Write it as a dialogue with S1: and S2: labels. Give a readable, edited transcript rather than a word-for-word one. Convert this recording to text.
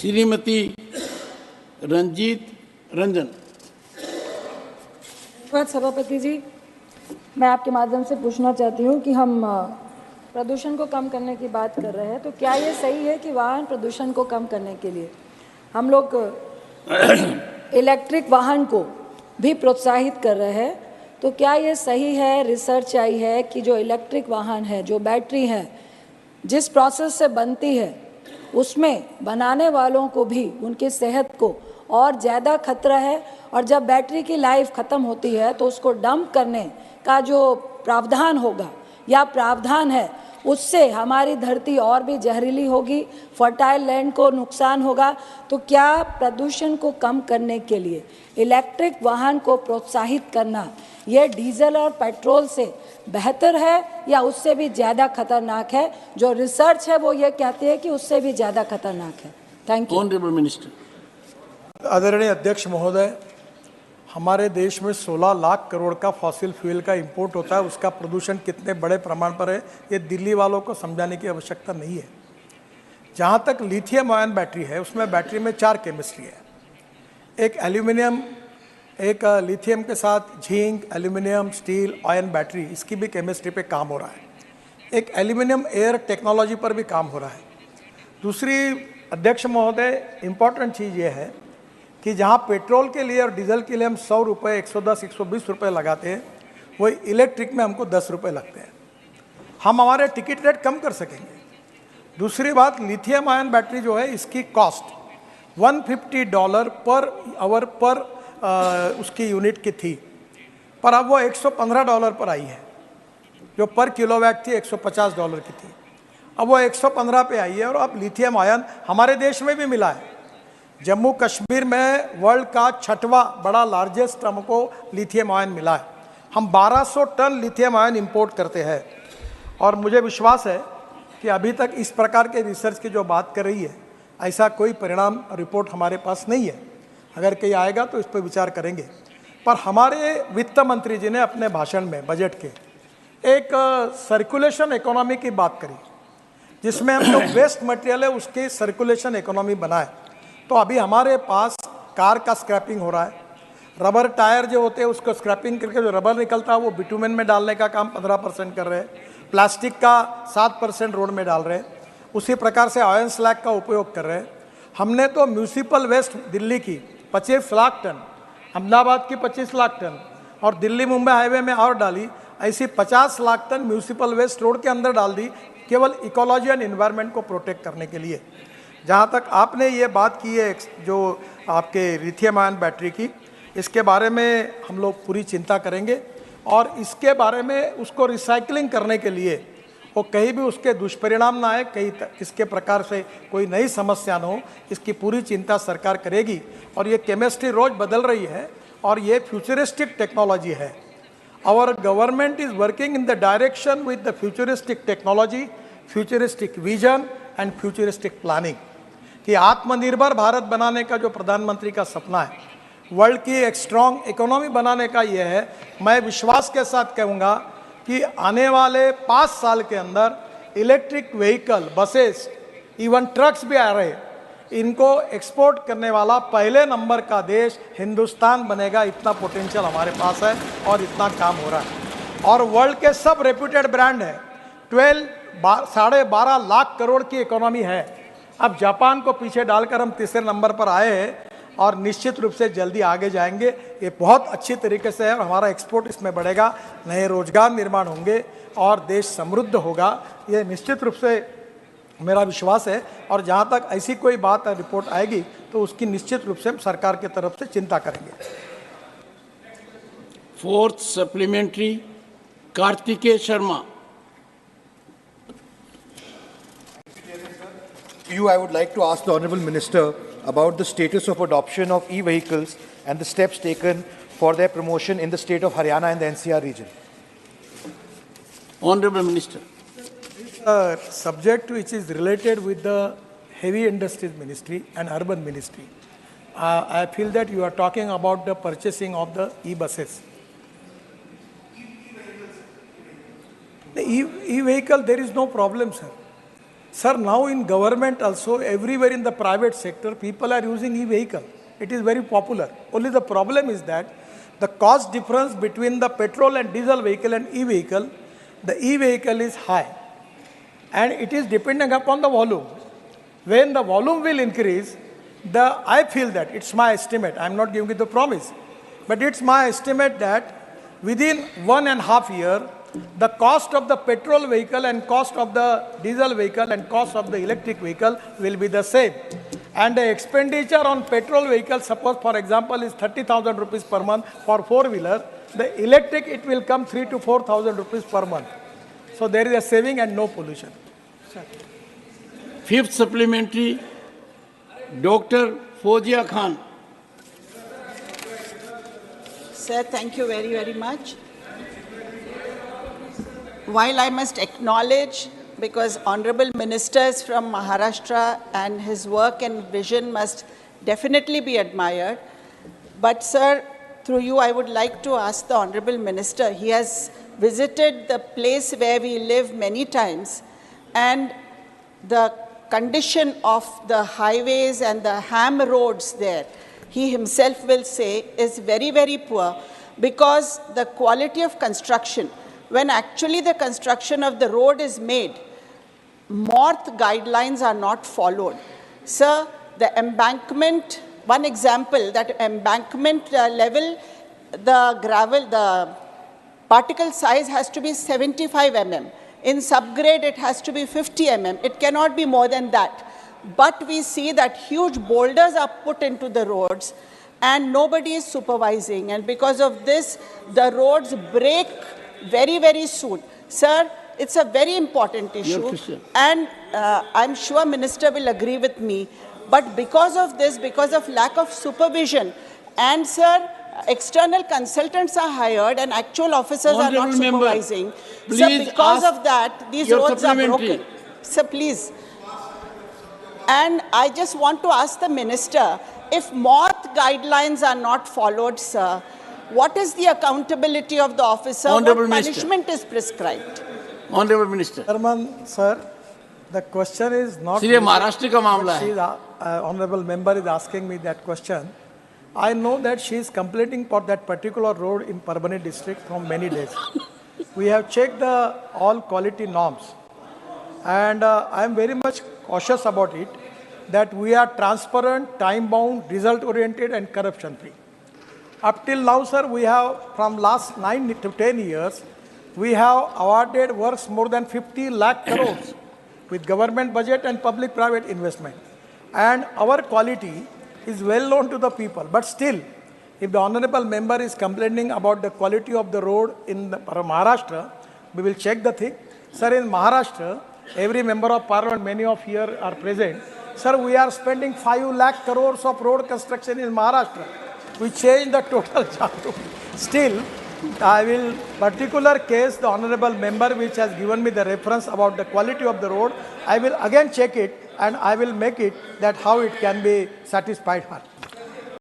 S1: श्रीमती रंजीत रंजन।
S2: धन्यवाद सभापति जी। मैं आपके माध्यम से पूछना चाहती हूँ कि हम प्रदूषण को कम करने की बात कर रहे हैं, तो क्या ये सही है कि वाहन प्रदूषण को कम करने के लिए हम लोग इलेक्ट्रिक वाहन को भी प्रोत्साहित कर रहे हैं? तो क्या ये सही है? रिसर्च आई है कि जो इलेक्ट्रिक वाहन है, जो बैटरी है, जिस प्रोसेस से बनती है उसमें बनाने वालों को भी उनकी सेहत को और ज़्यादा खतरा है, और जब बैटरी की लाइफ ख़त्म होती है तो उसको डंप करने का जो प्रावधान होगा या प्रावधान है, उससे हमारी धरती और भी जहरीली होगी, फर्टाइल लैंड को नुकसान होगा। तो क्या प्रदूषण को कम करने के लिए इलेक्ट्रिक वाहन को प्रोत्साहित करना ये डीजल और पेट्रोल से बेहतर है या उससे भी ज़्यादा खतरनाक है? जो रिसर्च है वो ये कहती है कि उससे भी ज़्यादा खतरनाक है। Thank you.
S1: Honourable minister.
S3: आदरणीय अध्यक्ष महोदय, हमारे देश में 16 लाख करोड़ का फॉसिल फ्यूल का इंपोर्ट होता है। उसका प्रदूषण कितने बड़े प्रमाण पर है ये दिल्ली वालों को समझाने की आवश्यकता नहीं है। जहाँ तक लिथियम आयन बैटरी है, उसमें बैटरी में 4 केमिस्ट्री है। एक एल्यूमिनियम, एक लिथियम के साथ zinc, aluminium, steel, ion battery, इसकी भी केमिस्ट्री पे काम हो रहा है। एक एल्यूमिनियम एयर टेक्नोलॉजी पर भी काम हो रहा है। दूसरी अध्यक्ष महोदय, इम्पॉर्टेंट चीज़ ये है कि जहाँ पेट्रोल के लिए और डीजल के लिए हम 100 रुपये, 110, 120 रुपये लगाते हैं, वही इलेक्ट्रिक में हमको 10 रुपये लगते हैं। हम हमारे टिकट रेट कम कर सकेंगे। दूसरी बात, लिथियम आयन बैटरी जो है, इसकी कॉस्ट $150 पर आवर पर उसकी यूनिट की थी, पर अब वो $115 पर आई है। जो पर किलोवाट थी $150 की थी, अब वो 115 पे आई है। और अब लिथियम आयन हमारे देश में भी मिला है। जम्मू कश्मीर में वर्ल्ड का 6वां बड़ा लार्जेस्ट हमको लिथियम आयन मिला है। हम 1200 टन लिथियम आयन इंपोर्ट करते हैं, और मुझे विश्वास है कि अभी तक इस प्रकार के रिसर्च की जो बात कर रही है, ऐसा कोई परिणाम रिपोर्ट हमारे पास नहीं है। अगर कहीं आएगा तो इस पर विचार करेंगे। पर हमारे वित्त मंत्री जी ने अपने भाषण में, बजट के, एक सर्कुलेशन इकोनॉमी की बात करी, जिसमें हम जो वेस्ट मटेरियल है उसकी सर्कुलेशन इकोनॉमी बनाए। तो अभी हमारे पास कार का स्क्रैपिंग हो रहा है, रबर टायर जो होते हैं उसको स्क्रैपिंग करके जो रबर निकलता है वो बिटुमेन में डालने का काम 15% कर रहे हैं, प्लास्टिक का 7% रोड में डाल रहे हैं, उसी प्रकार से आयरन स्लैग का उपयोग कर रहे हैं। हमने तो म्यूनिसिपल वेस्ट दिल्ली की 25 लाख टन, अहमदाबाद की 25 लाख टन और दिल्ली मुंबई हाईवे में और डाली, ऐसी 50 lakh ton municipal waste road के अंदर डाल दी, केवल इकोलॉजी एंड इन्वायरमेंट को प्रोटेक्ट करने के लिए। जहाँ तक आपने ये बात की है जो आपके लिथियम आयन बैटरी की, इसके बारे में हम लोग पूरी चिंता करेंगे, और इसके बारे में उसको रिसाइकलिंग करने के लिए वो कहीं भी उसके दुष्परिणाम ना आए, कहीं किसके प्रकार से कोई नई समस्या ना हो, इसकी पूरी चिंता सरकार करेगी। और ये केमिस्ट्री रोज बदल रही है और ये फ्यूचरिस्टिक टेक्नोलॉजी है। Our government is working in the direction with the futuristic technology, futuristic vision and futuristic planning, कि आत्मनिर्भर भारत बनाने का जो प्रधानमंत्री का सपना है, वर्ल्ड की एक स्ट्रॉन्ग इकोनॉमी बनाने का ये है। मैं विश्वास के साथ कहूँगा कि आने वाले 5 साल के अंदर electric vehicle, buses, even trucks भी आ रहे, इनको एक्सपोर्ट करने वाला पहले नंबर का देश हिंदुस्तान बनेगा। इतना पोटेंशियल हमारे पास है और इतना काम हो रहा है। और वर्ल्ड के सब रेप्यूटेड ब्रांड है। 12.5 लाख करोड़ की इकोनॉमी है। अब जापान को पीछे डालकर हम तीसरे नंबर पर आए हैं और निश्चित रूप से जल्दी आगे जाएंगे। ये बहुत अच्छी तरीके से है और हमारा एक्सपोर्ट इसमें बढ़ेगा, नए रोजगार निर्माण होंगे और देश समृद्ध होगा, ये निश्चित रूप से मेरा विश्वास है। और जहाँ तक ऐसी कोई बात रिपोर्ट आएगी तो उसकी निश्चित रूप से हम सरकार की तरफ से चिंता करेंगे।
S1: 4th supplementary, Kartikeya Sharma.
S4: I would like to ask the Honourable Minister about the status of adoption of e-vehicles and the steps taken for their promotion in the state of Haryana and the NCR region.
S1: Honourable Minister.
S3: Subject which is related with the Heavy Industries Ministry and Urban Ministry. I feel that you are talking about the purchasing of the e-buses. The e-vehicle, there is no problem, sir. Sir, now in government also, everywhere in the private sector, people are using e-vehicle. It is very popular. Only the problem is that the cost difference between the petrol and diesel vehicle and e-vehicle, the e-vehicle is high. And it is depending upon the volume. When the volume will increase, I feel that, it's my estimate, I'm not giving you the promise, but it's my estimate that within 1.5 years, the cost of the petrol vehicle and cost of the diesel vehicle and cost of the electric vehicle will be the same. And the expenditure on petrol vehicle, suppose for example, is 30,000 rupees per month for four-wheeler, the electric it will come 3,000 to 4,000 rupees per month. So there is a saving and no pollution.
S1: Fifth supplementary, Dr. Fozia Khan.
S5: Sir, thank you very, very much. While I must acknowledge, because Honorable Ministers from Maharashtra and his work and vision must definitely be admired, but sir, through you I would like to ask the Honorable Minister, he has visited the place where we live many times, and the condition of the highways and the ham roads there, he himself will say, is very, very poor, because the quality of construction, when actually the construction of the road is made, MORTH guidelines are not followed. Sir, the embankment, one example, that embankment level, the gravel, the particle size has to be 75 mm. In subgrade, it has to be 50 mm. It cannot be more than that. But we see that huge boulders are put into the roads and nobody is supervising. And because of this, the roads break very, very soon. Sir, it's a very important issue. And I'm sure Minister will agree with me. But because of this, because of lack of supervision, and sir, external consultants are hired and actual officers are not supervising. So because of that, these roads are broken. Sir, please. And I just want to ask the Minister, if MORTH guidelines are not followed, sir, what is the accountability of the officer?
S1: Honorable
S5: what punishment is prescribed?
S1: Honorable Minister.
S3: Chairman, sir, the question is not...
S1: Sir, ये महाराष्ट्र का मामला है.
S3: Honorable member is asking me that question. I know that she is complaining for that particular road in Parbhani district from many days. We have checked all quality norms, and I am very much cautious about it, that we are transparent, time-bound, result-oriented and corruption-free. Up till now, sir, we have, from last 9 to 10 years, we have awarded works more than 50 lakh crores with government budget and public-private investment. And our quality is well known to the people. But still, if the honorable member is complaining about the quality of the road in Maharashtra, we will check the thing. Sir, in Maharashtra, every member of parliament, many of here are present. Sir, we are spending 5 lakh crores of road construction in Maharashtra. We change the total job. Still, I will, particular case, the honorable member which has given me the reference about the quality of the road, I will again check it and I will make it that how it can be satisfied her.